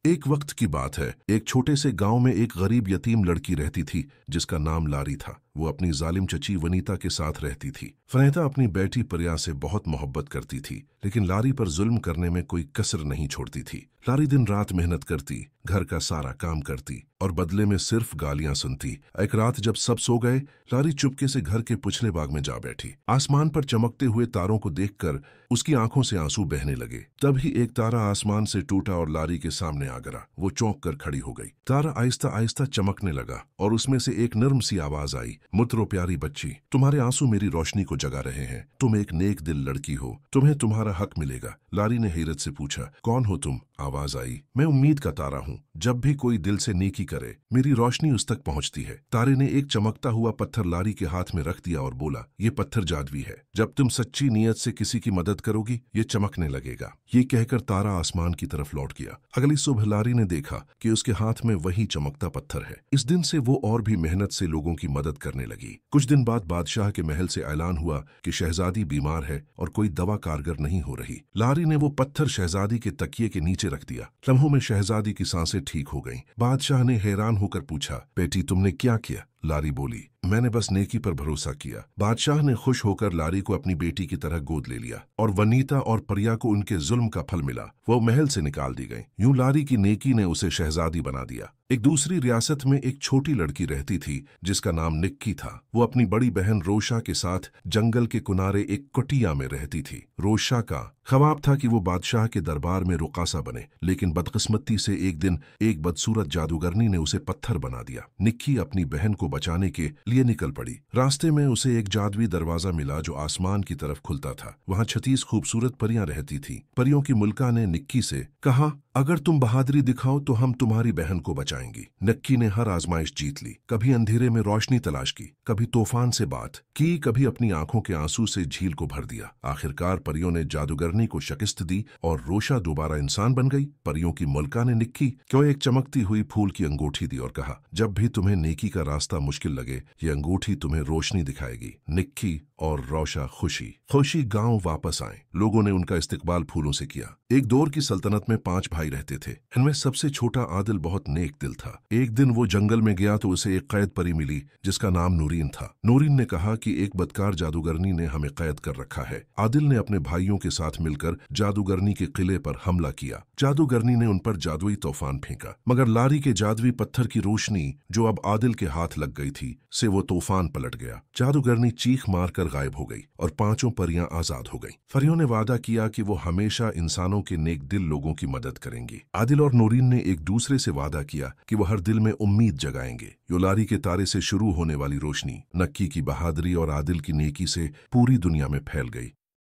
एक वक्त की बात है, एक छोटे से गांव में एक गरीब यतीम लड़की रहती थी जिसका नाम लारी था। वो अपनी जालिम चची वनीता के साथ रहती थी। वनीता अपनी बेटी प्रिया से बहुत मोहब्बत करती थी, लेकिन लारी पर जुल्म करने में कोई कसर नहीं छोड़ती थी। लारी दिन रात मेहनत करती, घर का सारा काम करती और बदले में सिर्फ गालियां सुनती। एक रात जब सब सो गए, लारी चुपके से घर के पिछले बाग में जा बैठी। आसमान पर चमकते हुए तारों को देखकर उसकी आंखों से आंसू बहने लगे। तभी एक तारा आसमान से टूटा और लारी के सामने आ गिरा। वो चौंक कर खड़ी हो गई। तारा आहिस्ता आहिस्ता चमकने लगा और उसमें से एक नर्म सी आवाज आई, मुत्रो प्यारी बच्ची, तुम्हारे आंसू मेरी रोशनी को जगा रहे हैं। तुम एक नेक दिल लड़की हो, तुम्हें तुम्हारा हक मिलेगा। लारी ने हैरत से पूछा, कौन हो तुम? आवाज आई, मैं उम्मीद का तारा हूँ। जब भी कोई दिल से नेकी करे, मेरी रोशनी उस तक पहुँचती है। तारे ने एक चमकता हुआ पत्थर लारी के हाथ में रख दिया और बोला, ये पत्थर जादुई है। जब तुम सच्ची नीयत से किसी की मदद करोगी, ये चमकने लगेगा। ये कहकर तारा आसमान की तरफ लौट गया। अगली सुबह लारी ने देखा कि उसके हाथ में वही चमकता पत्थर है। इस दिन से वो और भी मेहनत से लोगों की मदद करने लगी। कुछ दिन बाद बादशाह के महल से ऐलान हुआ कि शहजादी बीमार है और कोई दवा कारगर नहीं हो रही। लारी ने वो पत्थर शहजादी के तकिए के नीचे रख दिया। लम्हों में शहजादी की सांसें ठीक हो गईं। बादशाह ने हैरान होकर पूछा, बेटी तुमने क्या किया? लारी बोली, मैंने बस नेकी पर भरोसा किया। बादशाह ने खुश होकर लारी को अपनी बेटी की तरह गोद ले लिया और वनीता और प्रिया को उनके जुल्म का फल मिला। वो महल से निकाल दी गई। यूं लारी की नेकी ने उसे शहजादी बना दिया। एक दूसरी रियासत में एक छोटी लड़की रहती थी जिसका नाम निक्की था। वो अपनी बड़ी बहन रोशा के साथ जंगल के किनारे एक कुटिया में रहती थी। रोशा का ख्वाब था कि वो बादशाह के दरबार में रुकासा बने, लेकिन बदकिस्मती से एक दिन एक बदसूरत जादूगरनी ने उसे पत्थर बना दिया। निक्की अपनी बहन को बचाने के लिए निकल पड़ी। रास्ते में उसे एक जादुई दरवाजा मिला जो आसमान की तरफ खुलता था। वहाँ 36 खूबसूरत परियां रहती थी। परियों की मुल्का ने निक्की से कहा, अगर तुम बहादुरी दिखाओ तो हम तुम्हारी बहन को बचाएंगी। निक्की ने हर आजमाइश जीत ली। कभी अंधेरे में रोशनी तलाश की, कभी तूफान से बात की, कभी अपनी आंखों के आंसू से झील को भर दिया। आखिरकार परियों ने जादूगरनी को शिकस्त दी और रोशा दोबारा इंसान बन गई। परियों की मुल्का ने निक्की को एक चमकती हुई फूल की अंगूठी दी और कहा, जब भी तुम्हें नेकी का रास्ता मुश्किल लगे, ये अंगूठी तुम्हें रोशनी दिखाएगी। निक्की और रोशा खुशी गांव वापस आए। लोगों ने उनका इस्तकबाल फूलों से किया। एक दौर की सल्तनत में 5 भाई रहते थे। इनमें सबसे छोटा आदिल बहुत नेक दिल था। एक दिन वो जंगल में गया तो उसे एक कैद परी मिली जिसका नाम नूरीन था। नूरीन ने कहा कि एक बदकार जादूगरनी ने हमें कैद कर रखा है। आदिल ने अपने भाइयों के साथ मिलकर जादूगरनी के किले पर हमला किया। जादूगरनी ने उन पर जादुई तूफान फेंका, मगर लारी के जादुई पत्थर की रोशनी जो अब आदिल के हाथ लग गई थी से वो तूफान पलट गया। जादूगरनी चीख मारकर गायब हो गई और 5 परियां आजाद हो गईं। परियों ने वादा किया कि वो हमेशा इंसानों के नेक दिल लोगों की मदद करेंगी। आदिल और नूरीन ने एक दूसरे से वादा किया कि वो हर दिल में उम्मीद जगाएंगे। लारी के तारे से शुरू होने वाली रोशनी निक्की की बहादुरी और आदिल की नेकी से पूरी दुनिया में फैल गई।